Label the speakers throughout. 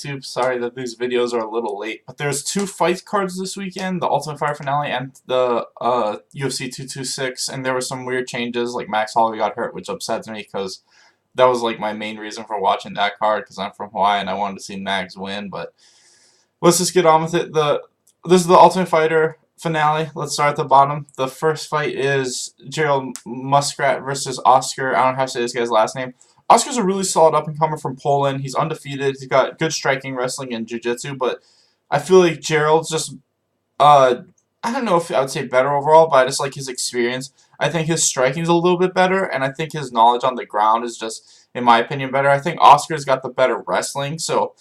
Speaker 1: YouTube. Sorry that these videos are a little late. But there's two fight cards this weekend, the Ultimate Fighter finale and the UFC 226, and there were some weird changes, like Max Holloway got hurt, which upsets me because that was like my main reason for watching that card because I'm from Hawaii and I wanted to see Max win. But let's just get on with it. This is the Ultimate Fighter finale. Let's start at the bottom. The first fight is Gerald Muskrat versus Oscar. I don't know how to say this guy's last name. Oscar's a really solid up-and-comer from Poland. He's undefeated. He's got good striking, wrestling, and jiu-jitsu, but I feel like Gerald's just, I don't know if I would say better overall, but I just like his experience. I think his striking is a little bit better, and I think his knowledge on the ground is just, in my opinion, better. I think Oscar's got the better wrestling, so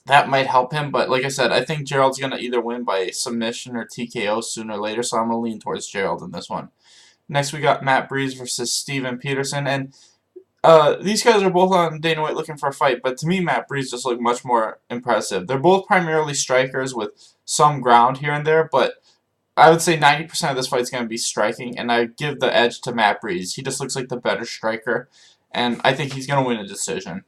Speaker 1: that might help him, but like I said, I think Gerald's going to either win by submission or TKO sooner or later, so I'm going to lean towards Gerald in this one. Next, we got Matt Breeze versus Steven Peterson, and these guys are both on Dana White looking for a fight, but to me, Matt Breeze just looked much more impressive. They're both primarily strikers with some ground here and there, but I would say 90% of this fight is going to be striking, and I give the edge to Matt Breeze. He just looks like the better striker, and I think he's going to win a decision.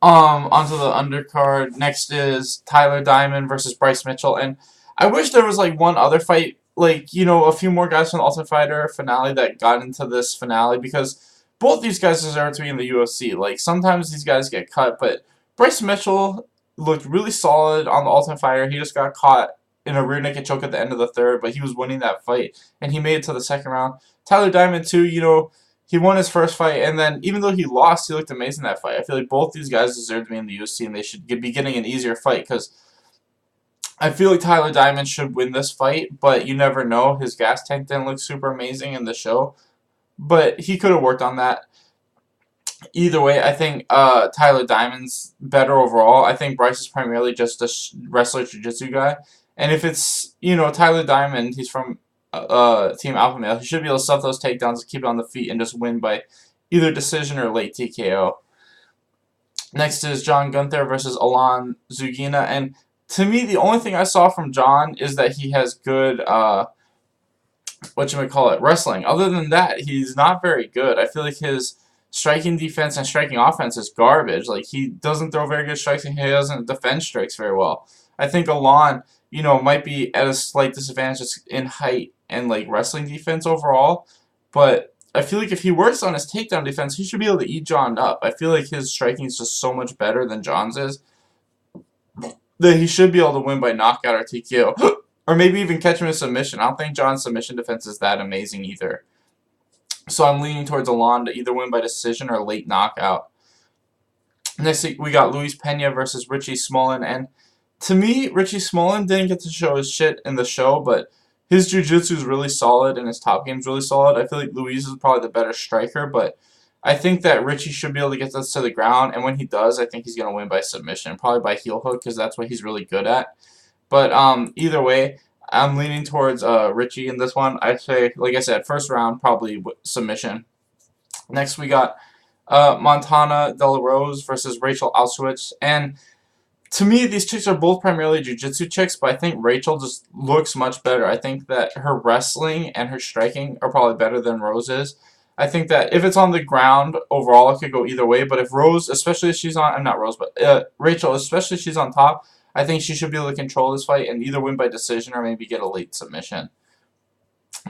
Speaker 1: Onto the undercard. Next is Tyler Diamond versus Bryce Mitchell, and I wish there was like one other fight, like, you know, a few more guys from the Ultimate Fighter finale that got into this finale, because both these guys deserve to be in the UFC. Like, sometimes these guys get cut, but Bryce Mitchell looked really solid on the Ultimate Fighter. He just got caught in a rear naked choke at the end of the third, but he was winning that fight, and he made it to the second round. Tyler Diamond, too, you know, he won his first fight, and then even though he lost, he looked amazing that fight. I feel like both these guys deserve to be in the UFC, and they should be getting an easier fight, because I feel like Tyler Diamond should win this fight, but you never know. His gas tank didn't look super amazing in the show, but he could have worked on that. Either way, I think Tyler Diamond's better overall. I think Bryce is primarily just a wrestler jiu-jitsu guy. And if it's, you know, Tyler Diamond, he's from Team Alpha Male, he should be able to stuff those takedowns, keep it on the feet, and just win by either decision or late TKO. Next is John Gunther versus Alan Zugina. And to me, the only thing I saw from John is that he has good wrestling. Other than that, he's not very good. I feel like his striking defense and striking offense is garbage. Like, he doesn't throw very good strikes, and he doesn't defend strikes very well. I think Alon, you know, might be at a slight disadvantage just in height and like wrestling defense overall, but I feel like if he works on his takedown defense, he should be able to eat John up. I feel like his striking is just so much better than John's is that he should be able to win by knockout or TKO. Or maybe even catch him in submission. I don't think John's submission defense is that amazing either. So I'm leaning towards Alon to either win by decision or late knockout. Next we got Luis Pena versus Richie Smullen. And to me, Richie Smullen didn't get to show his shit in the show, but his jiu-jitsu is really solid and his top game is really solid. I feel like Luis is probably the better striker, but I think that Richie should be able to get this to the ground. And when he does, I think he's going to win by submission. Probably by heel hook, because that's what he's really good at. But either way, I'm leaning towards Richie in this one. I'd say, like I said, first round, probably submission. Next, we got Montana De La Rose versus Rachel Auschwitz. And to me, these chicks are both primarily jiu-jitsu chicks, but I think Rachel just looks much better. I think that her wrestling and her striking are probably better than Rose is. I think that if it's on the ground, overall, it could go either way. But if Rose, especially if she's on, I'm not Rose, but Rachel, especially if she's on top, I think she should be able to control this fight and either win by decision or maybe get a late submission.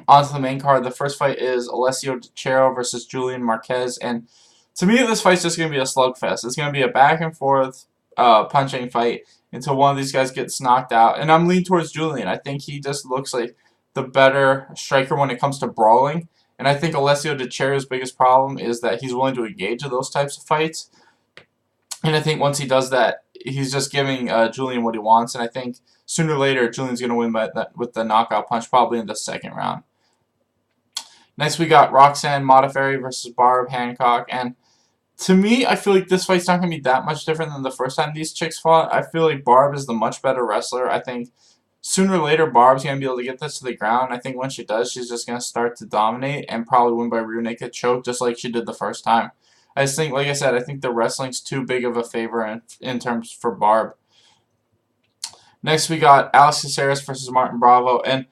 Speaker 1: On to the main card. The first fight is Alessio Chero versus Julian Marquez. And to me, this fight's just going to be a slugfest. It's going to be a back-and-forth punching fight until one of these guys gets knocked out. And I'm leaning towards Julian. I think he just looks like the better striker when it comes to brawling. And I think Alessio Chero's biggest problem is that he's willing to engage in those types of fights. And I think once he does that, he's just giving Julian what he wants, and I think sooner or later Julian's going to win with the knockout punch, probably in the second round. Next, we got Roxanne Modafferi versus Barb Hancock, and to me, I feel like this fight's not going to be that much different than the first time these chicks fought. I feel like Barb is the much better wrestler. I think sooner or later Barb's going to be able to get this to the ground. I think when she does, she's just going to start to dominate and probably win by rear naked choke, just like she did the first time. I just think, like I said, I think the wrestling's too big of a favor in terms for Barb. Next, we got Alex Caceres versus Martin Bravo, and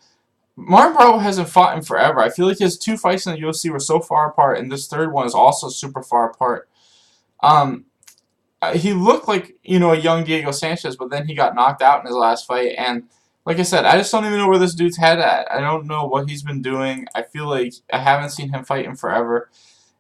Speaker 1: Martin Bravo hasn't fought in forever. I feel like his two fights in the UFC were so far apart, and this third one is also super far apart. he looked like, you know, a young Diego Sanchez, but then he got knocked out in his last fight. And like I said, I just don't even know where this dude's head at. I don't know what he's been doing. I feel like I haven't seen him fight in forever.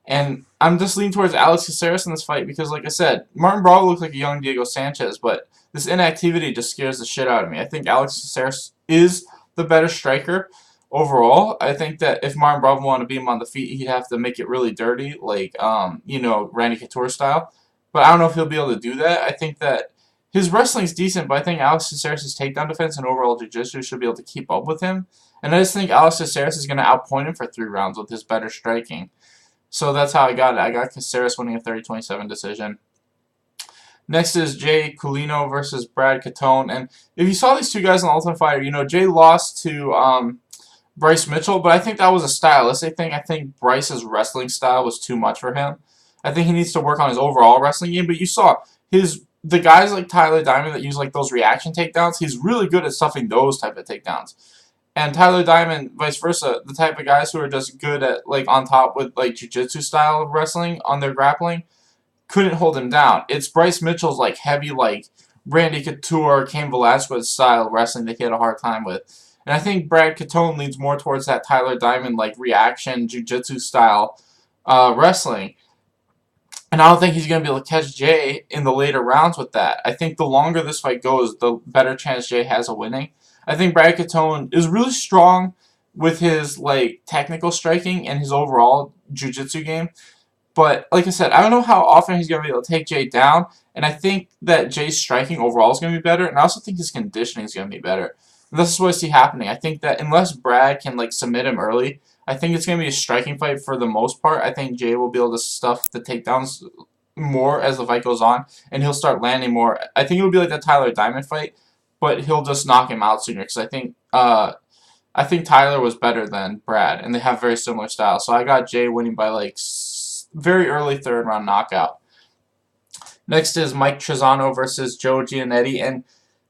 Speaker 1: And I'm just leaning towards Alex Caceres in this fight because, like I said, Martin Bravo looks like a young Diego Sanchez, but this inactivity just scares the shit out of me. I think Alex Caceres is the better striker overall. I think that if Martin Bravo wanted to beat him on the feet, he'd have to make it really dirty, like, you know, Randy Couture style. But I don't know if he'll be able to do that. I think that his wrestling's decent, but I think Alex Caceres' takedown defense and overall jiu-jitsu should be able to keep up with him. And I just think Alex Caceres is going to outpoint him for 3 rounds with his better striking. So that's how I got it. I got Caceres winning a 30-27 decision. Next is Jay Colino versus Brad Catone. And if you saw these two guys in the Ultimate Fighter, you know, Jay lost to Bryce Mitchell, but I think that was a stylistic thing. I think Bryce's wrestling style was too much for him. I think he needs to work on his overall wrestling game, but you saw the guys like Tyler Diamond that use like those reaction takedowns, he's really good at stuffing those type of takedowns. And Tyler Diamond, vice versa, the type of guys who are just good at, like, on top with, like, jiu-jitsu style of wrestling on their grappling, couldn't hold him down. It's Bryce Mitchell's, like, heavy, like, Randy Couture, Cain Velasquez style wrestling that he had a hard time with. And I think Brad Catone leans more towards that Tyler Diamond, like, reaction, jiu-jitsu style wrestling. And I don't think he's going to be able to catch Jay in the later rounds with that. I think the longer this fight goes, the better chance Jay has of winning. I think Brad Catone is really strong with his, like, technical striking and his overall jiu-jitsu game. But, like I said, I don't know how often he's going to be able to take Jay down. And I think that Jay's striking overall is going to be better. And I also think his conditioning is going to be better. And this is what I see happening. I think that unless Brad can, like, submit him early, I think it's going to be a striking fight for the most part. I think Jay will be able to stuff the takedowns more as the fight goes on. And he'll start landing more. I think it will be like the Tyler Diamond fight. But he'll just knock him out sooner because I think Tyler was better than Brad, and they have very similar styles. So I got Jay winning by like very early 3rd round knockout. Next is Mike Trizano versus Joe Giannetti, and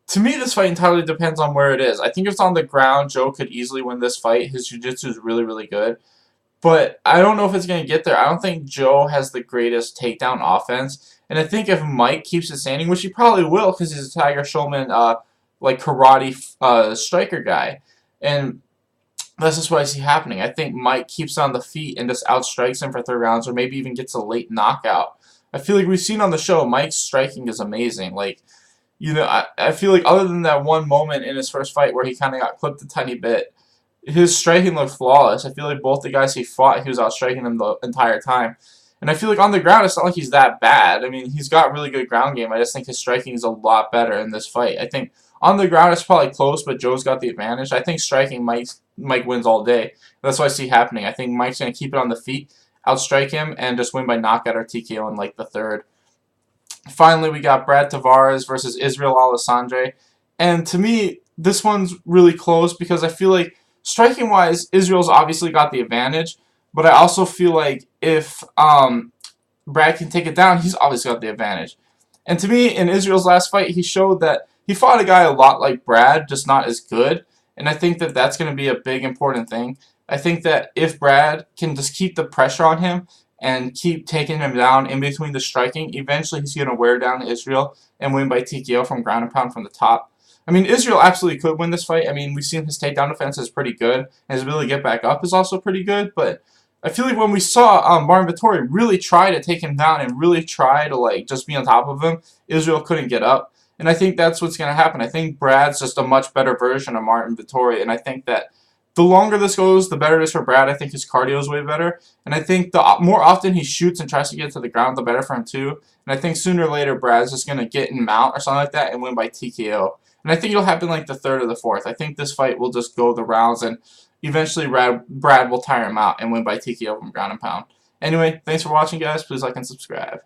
Speaker 1: to me this fight entirely depends on where it is. I think if it's on the ground, Joe could easily win this fight. His jiu-jitsu is really, really good. But I don't know if it's going to get there. I don't think Joe has the greatest takedown offense. And I think if Mike keeps it standing, which he probably will because he's a Tiger Schulman like karate striker guy. And that's just what I see happening. I think Mike keeps on the feet and just outstrikes him for 3 rounds or maybe even gets a late knockout. I feel like we've seen on the show, Mike's striking is amazing. Like, you know, I feel like other than that one moment in his first fight where he kind of got clipped a tiny bit, his striking looked flawless. I feel like both the guys he fought, he was outstriking them the entire time. And I feel like on the ground, it's not like he's that bad. I mean, he's got really good ground game. I just think his striking is a lot better in this fight. I think on the ground, it's probably close, but Joe's got the advantage. I think striking, Mike wins all day. That's what I see happening. I think Mike's going to keep it on the feet, outstrike him, and just win by knockout or TKO in like the 3rd. Finally, we got Brad Tavares versus Israel Alessandre. And to me, this one's really close because I feel like striking-wise, Israel's obviously got the advantage. But I also feel like if Brad can take it down, he's obviously got the advantage. And to me, in Israel's last fight, he showed that he fought a guy a lot like Brad, just not as good. And I think that that's going to be a big, important thing. I think that if Brad can just keep the pressure on him and keep taking him down in between the striking, eventually he's going to wear down Israel and win by TKO from ground and pound from the top. I mean, Israel absolutely could win this fight. I mean, we've seen his takedown defense is pretty good, and his ability to get back up is also pretty good. But I feel like when we saw Marvin Vettori really try to take him down and really try to like just be on top of him, Israel couldn't get up. And I think that's what's going to happen. I think Brad's just a much better version of Martin Vettori, and I think that the longer this goes, the better it is for Brad. I think his cardio is way better. And I think the more often he shoots and tries to get to the ground, the better for him too. And I think sooner or later, Brad's just going to get in mount or something like that and win by TKO. And I think it'll happen like the 3rd or the 4th. I think this fight will just go the rounds and eventually Brad will tire him out and win by TKO from ground and pound. Anyway, thanks for watching, guys. Please like and subscribe.